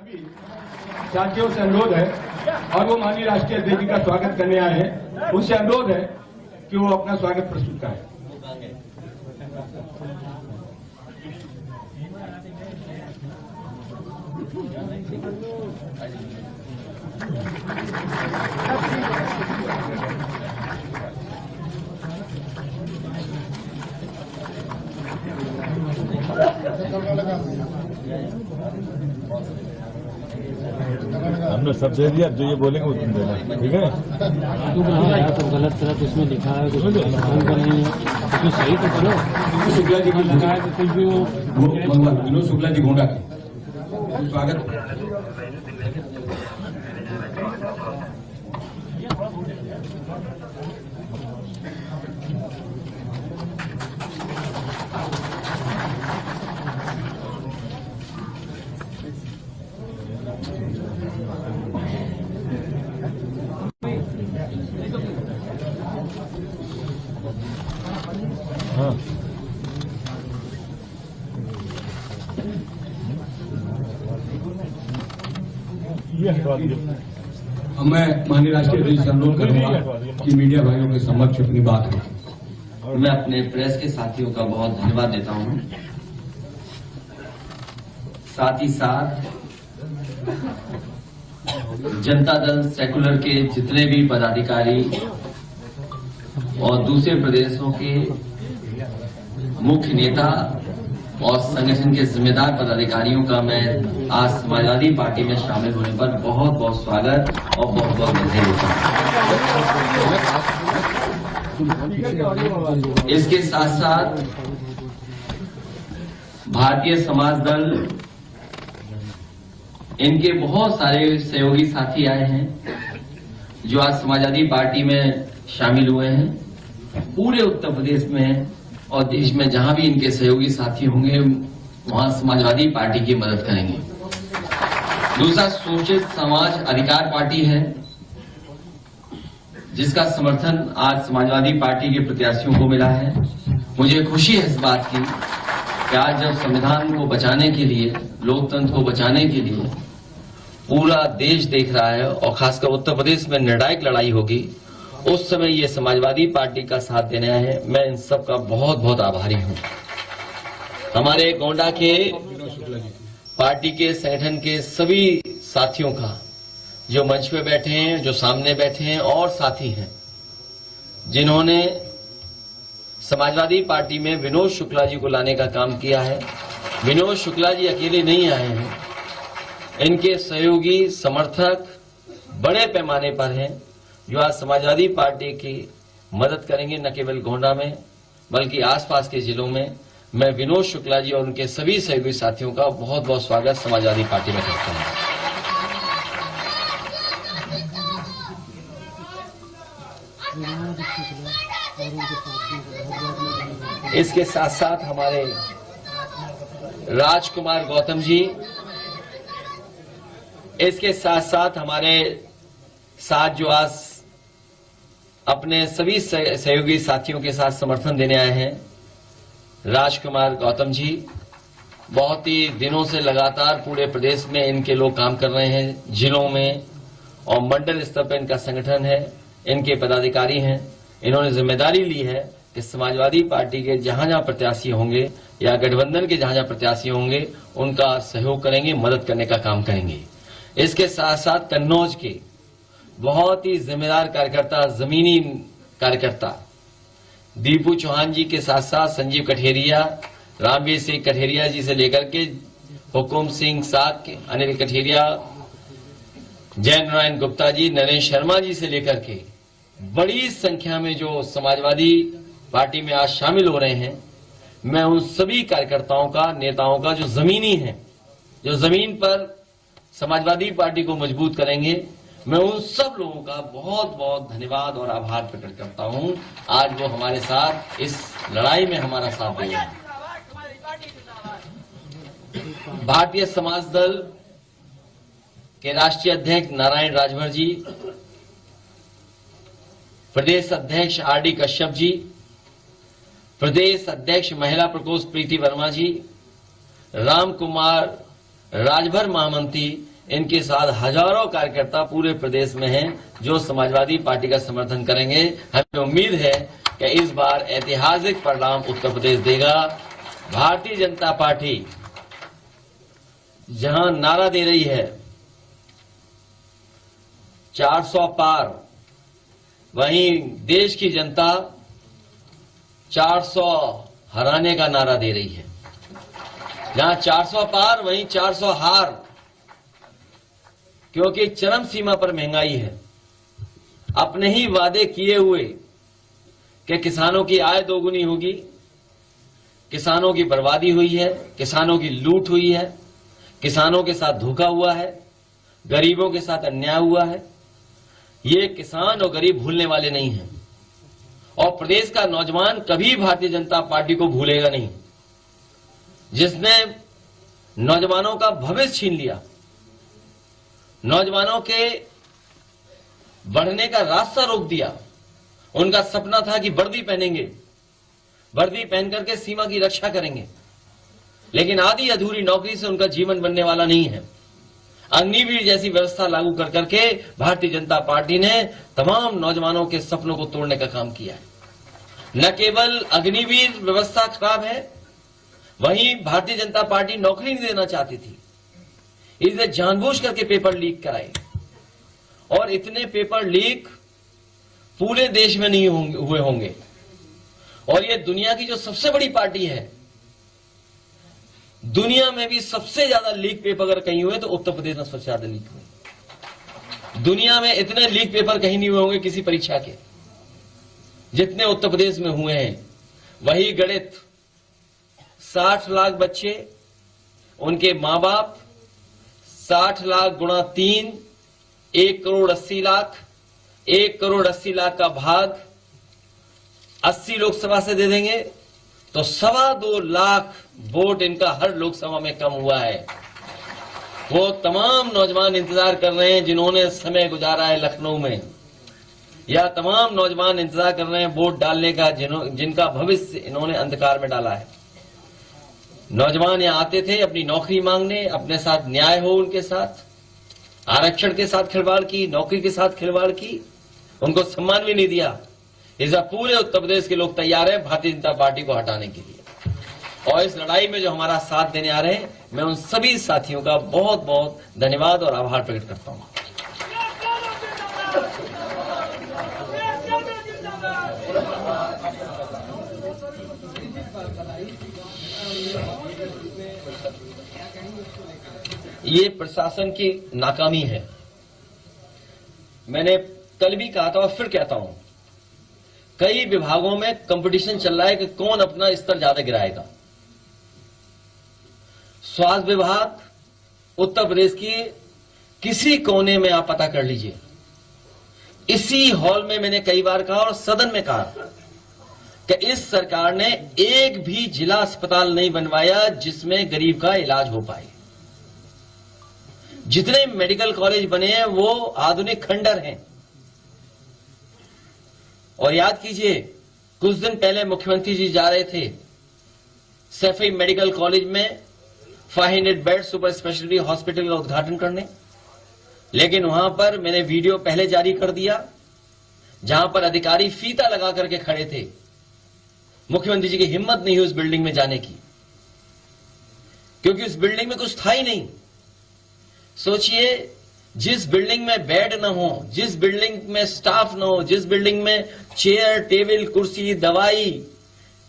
सभी साथियों से अनुरोध है और वो माननीय राष्ट्रीय अध्यक्ष जी का स्वागत करने आए हैं, उनसे अनुरोध है कि वो अपना स्वागत प्रस्तुत करें। हमने सब दे दिया, जो ये बोलेंगे वो तुम देना, ठीक है? तो गलत गलत इसमें लिखा है, कुछ ढंग का नहीं है, कुछ सही तो करो। शुक्ला जी की लगाया तो कुछ भी वो विनोद शुक्ला जी गोंडा की स्वागत। हाँ, ये हटवा दीजिए। मैं माननीय राष्ट्रीय अध्यक्ष से अनुरोध करूंगा कि मीडिया भाइयों के समक्ष अपनी बात रखें। मैं अपने प्रेस के साथियों का बहुत धन्यवाद देता हूं। साथ ही साथ जनता दल सेकुलर के जितने भी पदाधिकारी और दूसरे प्रदेशों के मुख्य नेता और संगठन के जिम्मेदार पदाधिकारियों का मैं आज समाजवादी पार्टी में शामिल होने पर बहुत बहुत स्वागत और बहुत बहुत बधाई देता हूं। इसके साथ साथ भारतीय समाज दल, इनके बहुत सारे सहयोगी साथी आए हैं जो आज समाजवादी पार्टी में शामिल हुए हैं। पूरे उत्तर प्रदेश में और देश में जहां भी इनके सहयोगी साथी होंगे वहां समाजवादी पार्टी की मदद करेंगे। दूसरा शोषित समाज अधिकार पार्टी है जिसका समर्थन आज समाजवादी पार्टी के प्रत्याशियों को मिला है। मुझे खुशी है इस बात की कि आज जब संविधान को बचाने के लिए, लोकतंत्र को बचाने के लिए पूरा देश देख रहा है और खासकर उत्तर प्रदेश में निर्णायक लड़ाई होगी, उस समय ये समाजवादी पार्टी का साथ देने आए हैं। मैं इन सब का बहुत बहुत आभारी हूं। हमारे गोंडा के पार्टी के संगठन के सभी साथियों का, जो मंच पे बैठे हैं, जो सामने बैठे हैं और साथी हैं जिन्होंने समाजवादी पार्टी में विनोद शुक्ला जी को लाने का काम किया है। विनोद शुक्ला जी अकेले नहीं आए हैं, इनके सहयोगी समर्थक बड़े पैमाने पर हैं जो आज समाजवादी पार्टी की मदद करेंगे, न केवल गोंडा में बल्कि आसपास के जिलों में। मैं विनोद शुक्ला जी और उनके सभी सहयोगी साथियों का बहुत बहुत स्वागत समाजवादी पार्टी में करता हूं। इसके साथ साथ हमारे राजकुमार गौतम जी, इसके साथ साथ हमारे साथ जो आज अपने सभी सहयोगी साथियों के साथ समर्थन देने आए हैं, राजकुमार गौतम जी बहुत ही दिनों से लगातार पूरे प्रदेश में इनके लोग काम कर रहे हैं, जिलों में और मंडल स्तर पर इनका संगठन है, इनके पदाधिकारी हैं। इन्होंने जिम्मेदारी ली है कि समाजवादी पार्टी के जहां जहां प्रत्याशी होंगे या गठबंधन के जहां जहां प्रत्याशी होंगे उनका सहयोग करेंगे, मदद करने का काम करेंगे। इसके साथ साथ कन्नौज के बहुत ही जिम्मेदार कार्यकर्ता, जमीनी कार्यकर्ता दीपू चौहान जी के साथ साथ संजीव कठेरिया, रामवीर सिंह कठेरिया जी से लेकर के हुकुम सिंह साक, अनिल कठेरिया, जय नारायण गुप्ता जी, नरेंद्र शर्मा जी से लेकर के बड़ी संख्या में जो समाजवादी पार्टी में आज शामिल हो रहे हैं, मैं उन सभी कार्यकर्ताओं का, नेताओं का जो जमीनी है, जो जमीन पर समाजवादी पार्टी को मजबूत करेंगे, मैं उन सब लोगों का बहुत बहुत धन्यवाद और आभार प्रकट करता हूं। आज वो हमारे साथ इस लड़ाई में हमारा साथ दे रहे हैं। भारतीय समाज दल के राष्ट्रीय अध्यक्ष नारायण राजभर जी, प्रदेश अध्यक्ष आरडी कश्यप जी, प्रदेश अध्यक्ष महिला प्रकोष्ठ प्रीति वर्मा जी, राम कुमार राजभर महामंत्री इनके साथ हजारों कार्यकर्ता पूरे प्रदेश में हैं जो समाजवादी पार्टी का समर्थन करेंगे। हमें उम्मीद है कि इस बार ऐतिहासिक परिणाम उत्तर प्रदेश देगा। भारतीय जनता पार्टी जहां नारा दे रही है 400 पार, वहीं देश की जनता 400 हराने का नारा दे रही है। जहां 400 पार वहीं 400 हार, क्योंकि चरम सीमा पर महंगाई है। अपने ही वादे किए हुए कि किसानों की आय दोगुनी होगी, किसानों की बर्बादी हुई है, किसानों की लूट हुई है, किसानों के साथ धोखा हुआ है, गरीबों के साथ अन्याय हुआ है। ये किसान और गरीब भूलने वाले नहीं हैं और प्रदेश का नौजवान कभी भारतीय जनता पार्टी को भूलेगा नहीं। जिसने नौजवानों का भविष्य छीन लिया, नौजवानों के बढ़ने का रास्ता रोक दिया। उनका सपना था कि वर्दी पहनेंगे, वर्दी पहन करके सीमा की रक्षा करेंगे, लेकिन आधी अधूरी नौकरी से उनका जीवन बनने वाला नहीं है। अग्निवीर जैसी व्यवस्था लागू कर करके भारतीय जनता पार्टी ने तमाम नौजवानों के सपनों को तोड़ने का काम किया है। न केवल अग्निवीर व्यवस्था खराब है, वहीं भारतीय जनता पार्टी नौकरी नहीं देना चाहती थी, इसलिए जानबूझ करके पेपर लीक कराए। और इतने पेपर लीक पूरे देश में नहीं हुए होंगे। और ये दुनिया की जो सबसे बड़ी पार्टी है, दुनिया में भी सबसे ज्यादा लीक पेपर अगर कहीं हुए तो उत्तर प्रदेश में सबसे ज्यादा लीक हुए। दुनिया में इतने लीक पेपर कहीं नहीं हुए होंगे किसी परीक्षा के जितने उत्तर प्रदेश में हुए हैं। वही गणित, 60 लाख बच्चे, उनके मां बाप, 60 लाख गुणा 3, 1 करोड़ 80 लाख, 1 करोड़ 80 लाख का भाग 80 लोकसभा से दे देंगे तो 2.25 लाख वोट इनका हर लोकसभा में कम हुआ है। वो तमाम नौजवान इंतजार कर रहे हैं जिन्होंने समय गुजारा है लखनऊ में, या तमाम नौजवान इंतजार कर रहे हैं वोट डालने का जिनका भविष्य इन्होंने अंधकार में डाला है। नौजवान यहां आते थे अपनी नौकरी मांगने, अपने साथ न्याय हो उनके साथ, आरक्षण के साथ खिलवाड़ की, नौकरी के साथ खिलवाड़ की, उनको सम्मान भी नहीं दिया। इस पूरे उत्तर प्रदेश के लोग तैयार हैं भारतीय जनता पार्टी को हटाने के लिए। और इस लड़ाई में जो हमारा साथ देने आ रहे हैं, मैं उन सभी साथियों का बहुत बहुत धन्यवाद और आभार प्रकट करता हूं। ये प्रशासन की नाकामी है। मैंने कल भी कहा था और फिर कहता हूं, कई विभागों में कंपटीशन चल रहा है कि कौन अपना स्तर ज्यादा गिराएगा। स्वास्थ्य विभाग उत्तर प्रदेश की किसी कोने में आप पता कर लीजिए। इसी हॉल में मैंने कई बार कहा और सदन में कहा कि इस सरकार ने एक भी जिला अस्पताल नहीं बनवाया जिसमें गरीब का इलाज हो पाए। जितने मेडिकल कॉलेज बने हैं वो आधुनिक खंडर हैं। और याद कीजिए, कुछ दिन पहले मुख्यमंत्री जी जा रहे थे सैफई मेडिकल कॉलेज में 500 बेड सुपर स्पेशलिटी हॉस्पिटल का उद्घाटन करने, लेकिन वहां पर मैंने वीडियो पहले जारी कर दिया जहां पर अधिकारी फीता लगा करके खड़े थे। मुख्यमंत्री जी की हिम्मत नहीं हुई उस बिल्डिंग में जाने की, क्योंकि उस बिल्डिंग में कुछ था ही नहीं। सोचिए, जिस बिल्डिंग में बेड न हो, जिस बिल्डिंग में स्टाफ न हो, जिस बिल्डिंग में चेयर, टेबल, कुर्सी, दवाई,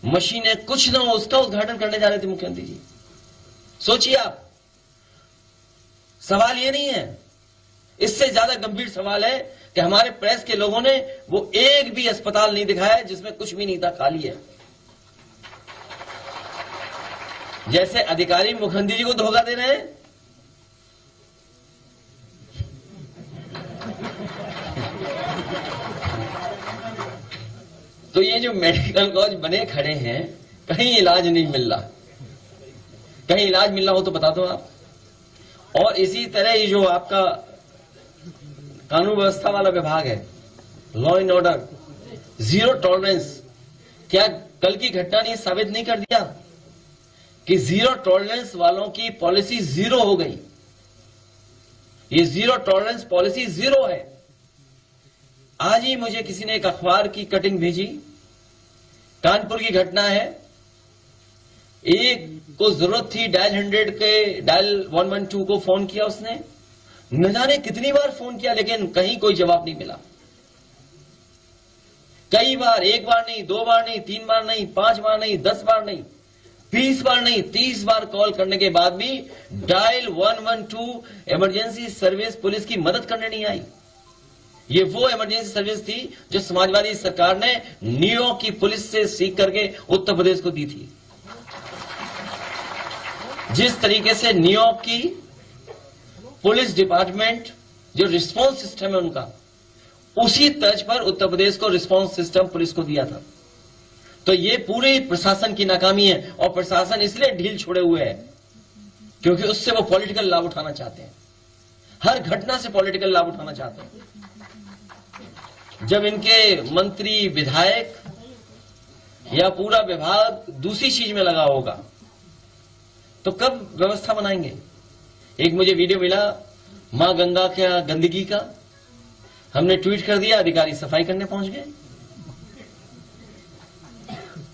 मशीनें कुछ न हो, उसका उद्घाटन करने जा रहे थे मुख्यमंत्री जी। सोचिए आप, सवाल ये नहीं है, इससे ज्यादा गंभीर सवाल है कि हमारे प्रेस के लोगों ने वो एक भी अस्पताल नहीं दिखाया जिसमें कुछ भी नहीं था, खाली है। जैसे अधिकारी मुख्यमंत्री जी को धोखा दे रहे हैं। तो ये जो मेडिकल कॉलेज बने खड़े हैं, कहीं इलाज नहीं मिल रहा। कहीं इलाज मिल रहा हो तो बता दो आप। और इसी तरह ये जो आपका कानून व्यवस्था वाला विभाग है, law and order, zero tolerance, क्या कल की घटना ने साबित नहीं कर दिया कि जीरो टॉलरेंस वालों की पॉलिसी जीरो हो गई? ये जीरो टॉलरेंस पॉलिसी जीरो है। आज ही मुझे किसी ने एक अखबार की कटिंग भेजी, कानपुर की घटना है। एक को जरूरत थी डायल 100 के, डायल 112 को फोन किया उसने, न जाने कितनी बार फोन किया लेकिन कहीं कोई जवाब नहीं मिला। कई बार, एक बार नहीं, 2 बार नहीं, 3 बार नहीं, 5 बार नहीं, 10 बार नहीं, 20 बार नहीं, 30 बार कॉल करने के बाद भी डायल 112 इमरजेंसी सर्विस पुलिस की मदद करने नहीं आई। ये वो इमरजेंसी सर्विस थी जो समाजवादी सरकार ने न्यूयॉर्क की पुलिस से सीख करके उत्तर प्रदेश को दी थी। जिस तरीके से न्यूयॉर्क की पुलिस डिपार्टमेंट जो रिस्पांस सिस्टम है उनका, उसी तर्ज पर उत्तर प्रदेश को रिस्पांस सिस्टम पुलिस को दिया था। तो ये पूरे प्रशासन की नाकामी है, और प्रशासन इसलिए ढील छोड़े हुए है क्योंकि उससे वो पॉलिटिकल लाभ उठाना चाहते हैं। हर घटना से पॉलिटिकल लाभ उठाना चाहते हैं। जब इनके मंत्री, विधायक या पूरा विभाग दूसरी चीज में लगा होगा तो कब व्यवस्था बनाएंगे। एक मुझे वीडियो मिला मां गंगा का गंदगी का, हमने ट्वीट कर दिया, अधिकारी सफाई करने पहुंच गए।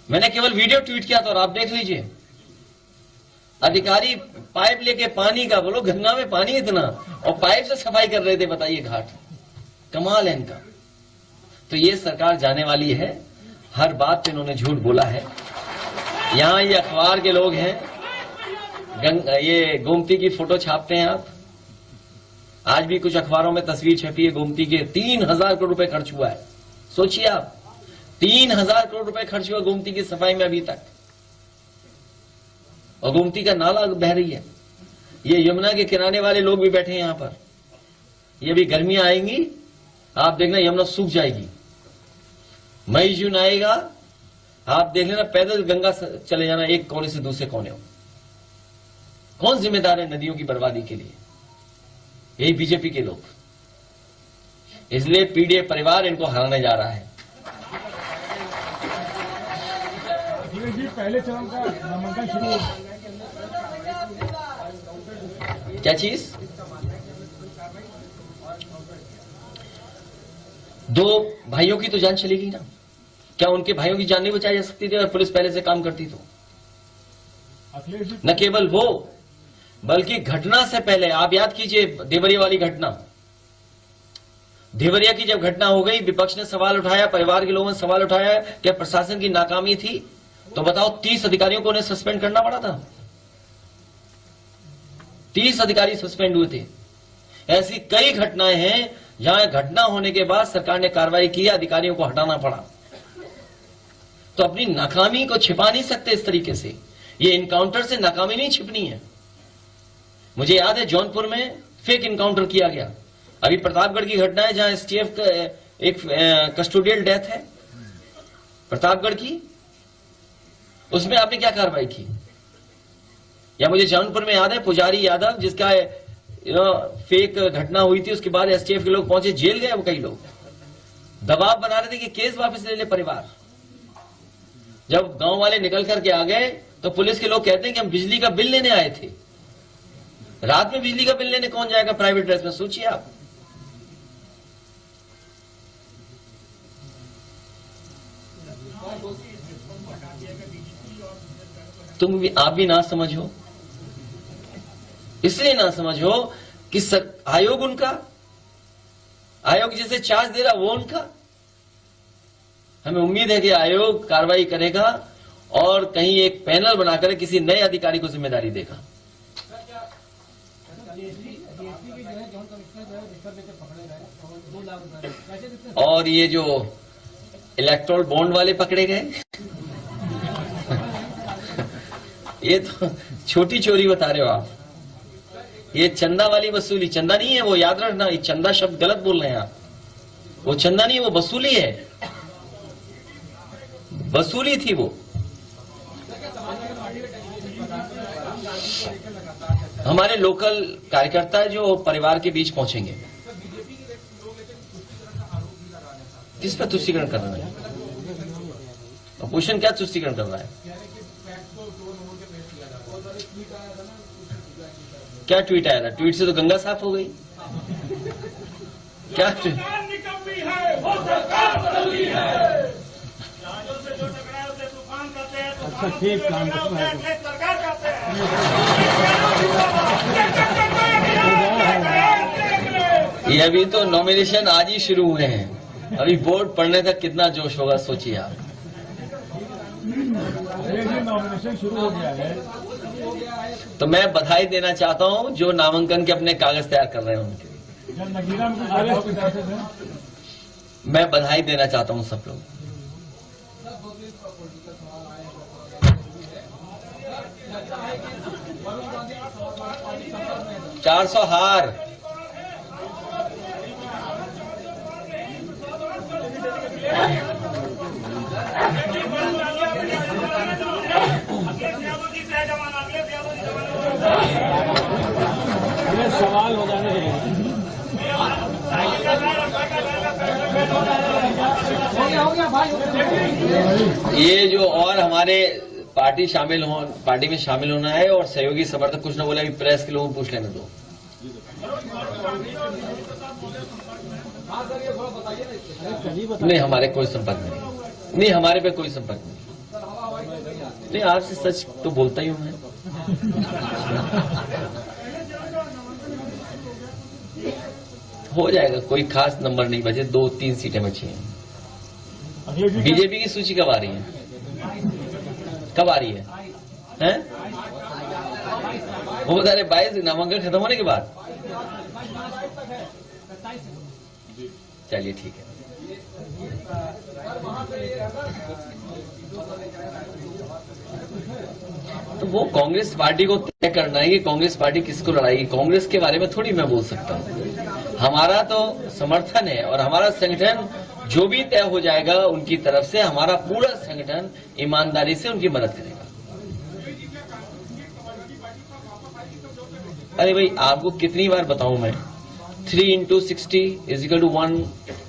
मैंने केवल वीडियो ट्वीट किया था और आप देख लीजिए, अधिकारी पाइप लेके पानी का, बोलो गंगा में पानी इतना, और पाइप से सफाई कर रहे थे। बताइए, घाट कमाल है इनका। तो ये सरकार जाने वाली है, हर बात पे इन्होंने झूठ बोला है। यहां ये अखबार के लोग हैं, ये गोमती की फोटो छापते हैं आप। आज भी कुछ अखबारों में तस्वीर छपी है गोमती के, 3000 करोड़ रुपए खर्च हुआ है। सोचिए आप, 3000 करोड़ रुपए खर्च हुआ गोमती की सफाई में अभी तक, और गोमती का नाला बह रही है। ये यमुना के किनारे वाले लोग भी बैठे हैं यहां पर। ये भी गर्मियां आएंगी, आप देखना यमुना सूख जाएगी। मई जून आएगा, आप देख लेना पैदल गंगा चले जाना एक कोने से दूसरे कोने। कौन जिम्मेदार है नदियों की बर्बादी के लिए? यही बीजेपी के लोग। इसलिए पीडीए परिवार इनको हराने जा रहा है। जी पहले चरण का नामांकन शुरू हो। क्या चीज? 2 भाइयों की तो जान चली गई ना। क्या उनके भाइयों की जान नहीं बचाई जा सकती थी अगर पुलिस पहले से काम करती तो? न केवल वो, बल्कि घटना से पहले आप याद कीजिए देवरिया वाली घटना। देवरिया की जब घटना हो गई, विपक्ष ने सवाल उठाया, परिवार के लोगों ने सवाल उठाया कि प्रशासन की नाकामी थी। तो बताओ, 30 अधिकारियों को उन्हें सस्पेंड करना पड़ा था। 30 अधिकारी सस्पेंड हुए थे। ऐसी कई घटनाएं हैं जहां घटना होने के बाद सरकार ने कार्रवाई की, अधिकारियों को हटाना पड़ा। तो अपनी नाकामी को छिपा नहीं सकते इस तरीके से। ये इनकाउंटर से नाकामी नहीं छिपनी है। मुझे याद है जौनपुर में फेक इनकाउंटर किया गया। अभी प्रतापगढ़ की घटना है जहां एसटीएफ का एक कस्टोडियल डेथ है प्रतापगढ़ की, उसमें आपने क्या कार्रवाई की? या मुझे जौनपुर में याद है पुजारी यादव जिसका फेक घटना हुई थी, उसके बाद एसटीएफ के लोग पहुंचे, जेल गए वो कई लोग। दबाव बना रहे थे कि केस वापस ले ले परिवार। जब गांव वाले निकल करके आ गए तो पुलिस के लोग कहते हैं कि हम बिजली का बिल लेने आए थे। रात में बिजली का बिल लेने कौन जाएगा प्राइवेट ड्रेस में? सोचिए आप। आप भी ना समझो, इसलिए ना समझो कि आयोग उनका, आयोग जिसे चार्ज दे रहा वो उनका। हमें उम्मीद है कि आयोग कार्रवाई करेगा और कहीं एक पैनल बनाकर किसी नए अधिकारी को जिम्मेदारी देगा। और ये जो इलेक्ट्रोल बॉन्ड वाले पकड़े गए, ये तो छोटी चोरी बता रहे हो आप। ये चंदा वाली वसूली, चंदा नहीं है वो, याद रखना। ये चंदा शब्द गलत बोल रहे हैं आप। वो चंदा नहीं है, वो वसूली है। वसूली थी वो। हमारे लोकल कार्यकर्ता जो परिवार के बीच पहुंचेंगे। किस पर तुष्टिकरण कर रहा है? अपोजिशन क्या तुष्टिकरण कर रहा है? क्या ट्वीट आया था? ट्वीट से तो गंगा साफ हो गई। क्या निकम्मी है वो सरकार बदलनी है। जहाजों से जो टकराए उसे तूफान कहते हैं, अच्छा ठीक काम सरकार कहते हैं। ये अभी तो नॉमिनेशन आज ही शुरू हुए हैं, अभी बोर्ड पढ़ने तक कितना जोश होगा सोचिए आप। नॉमिनेशन शुरू हो गया है। तो मैं बधाई देना चाहता हूं जो नामांकन के अपने कागज तैयार कर रहे हैं उनके, नगीना में मैं बधाई देना चाहता हूं सब लोग। चार 400 हार। अरे सवाल हो जाने देंगे। ये जो और हमारे पार्टी में शामिल होना है और सहयोगी समर्थक कुछ न बोले, अभी प्रेस के लोगों को पूछ लेने दो। नहीं हमारे कोई संपर्क नहीं, हमारे पे कोई संपर्क नहीं, आपसे सच तो बोलता ही हूं मैं। हो जाएगा, कोई खास नंबर नहीं बचे, 2-3 सीटें बची हैं। बीजेपी की सूची कब आ रही है? कब आ रही है? हैं? वो बता रहे 22 नामांकन खत्म होने के बाद। चलिए ठीक है। तो वो कांग्रेस पार्टी को तय करना है कि कांग्रेस पार्टी किसको लड़ाएगी। कांग्रेस के बारे में थोड़ी मैं बोल सकता हूं। हमारा तो समर्थन है और हमारा संगठन जो भी तय हो जाएगा उनकी तरफ से हमारा पूरा संगठन ईमानदारी से उनकी मदद करेगा। अरे भाई आपको कितनी बार बताऊं मैं, 3 × 60 = 1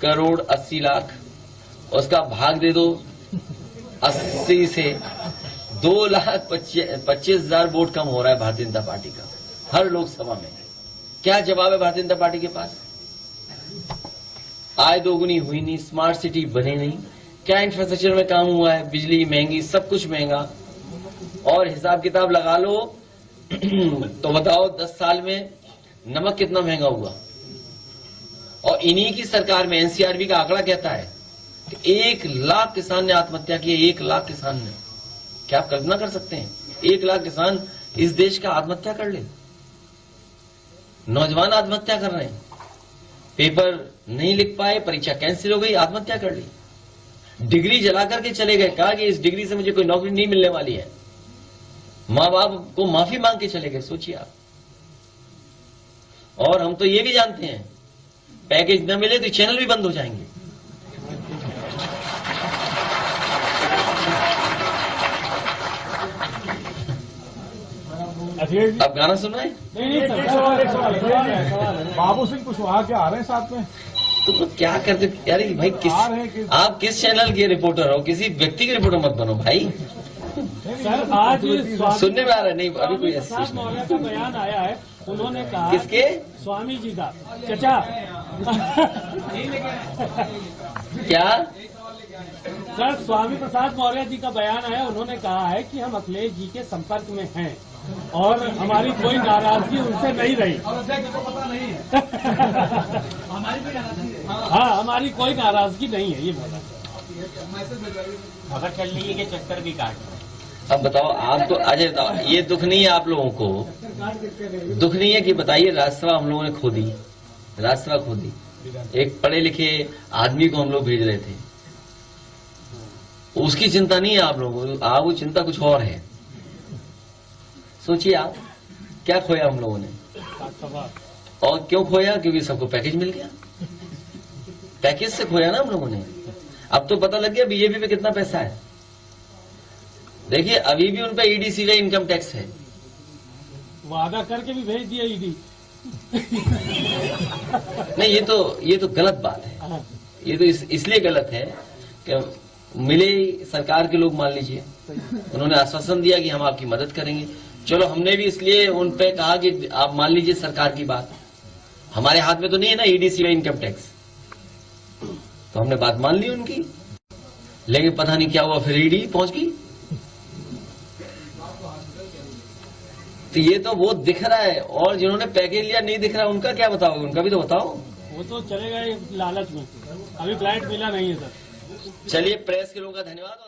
करोड़ 80 लाख, उसका भाग दे दो 80 से 2,25,000 वोट कम हो रहा है भारतीय जनता पार्टी का हर लोकसभा में। क्या जवाब है भारतीय जनता पार्टी के पास? आय दोगुनी हुई नहीं, स्मार्ट सिटी बने नहीं, क्या इंफ्रास्ट्रक्चर में काम हुआ है? बिजली महंगी, सब कुछ महंगा, और हिसाब किताब लगा लो तो बताओ 10 साल में नमक कितना महंगा हुआ। और इन्हीं की सरकार में एनसीआरबी का आंकड़ा कहता है कि 1 लाख किसान ने आत्महत्या की। 1 लाख किसान ने, क्या आप कल्पना कर सकते हैं 1 लाख किसान इस देश का आत्महत्या कर ले? नौजवान आत्महत्या कर रहे हैं, पेपर नहीं लिख पाए, परीक्षा कैंसिल हो गई, आत्महत्या कर ली। डिग्री जला करके चले गए, कहा कि इस डिग्री से मुझे कोई नौकरी नहीं मिलने वाली है। मां बाप को माफी मांग के चले गए, सोचिए आप। और हम तो ये भी जानते हैं पैकेज न मिले तो चैनल भी बंद हो जाएंगे। अब गाना सुना है? बाबू सिंह कुशवाहा क्या आ रहे हैं साथ में? तो क्या करते यार भाई, आप किस चैनल के रिपोर्टर हो? किसी व्यक्ति के रिपोर्टर मत बनो भाई। सर आज सुनने में आ रहा है। नहीं अभी कोई प्रसाद मौर्य का बयान आया है, उन्होंने कहा किसके? स्वामी जी का चचा। क्या सर स्वामी प्रसाद मौर्य जी का बयान आया, उन्होंने कहा है कि हम अखिलेश जी के संपर्क में हैं और हमारी कोई नाराजगी उनसे नहीं रही। हाँ हमारी कोई नाराजगी नहीं है, ये बोला। खबर चल रही है कि चक्कर भी काट। अब बताओ आप तो अजय बताओ, ये दुख नहीं है आप लोगों को? दुख नहीं है कि बताइए राज्यसभा हम लोगों ने खो दी, राज्यसभा खो दी। एक पढ़े लिखे आदमी को हम लोग भेज रहे थे, उसकी चिंता नहीं है आप लोगों को, आपको चिंता कुछ और है। सोचिए आप क्या खोया हम लोगों ने, और क्यों खोया? क्योंकि सबको पैकेज मिल गया, पैकेज से खोया ना हम लोगों ने। अब तो पता लग गया बीजेपी पे कितना पैसा है। देखिए अभी भी उन पे ईडी सीबीआई इनकम टैक्स है। वादा करके भी भेज दिया ईडी। नहीं ये तो गलत बात है। ये तो इसलिए गलत है कि मिले सरकार के लोग, मान लीजिए उन्होंने आश्वासन दिया कि हम आपकी मदद करेंगे, चलो हमने भी इसलिए उन पे कहा कि आप मान लीजिए सरकार की बात, हमारे हाथ में तो नहीं है ना ईडी सीबीआई इनकम टैक्स, तो हमने बात मान ली उनकी, लेकिन पता नहीं क्या हुआ, फिर ईडी पहुंच गई। तो ये तो वो दिख रहा है, और जिन्होंने पैकेज लिया नहीं दिख रहा है, उनका क्या बताओगे? उनका भी तो बताओ। वो तो चले गए लालच में, अभी फ्लाइट मिला नहीं है सर। चलिए, प्रेस के लोगों का धन्यवाद।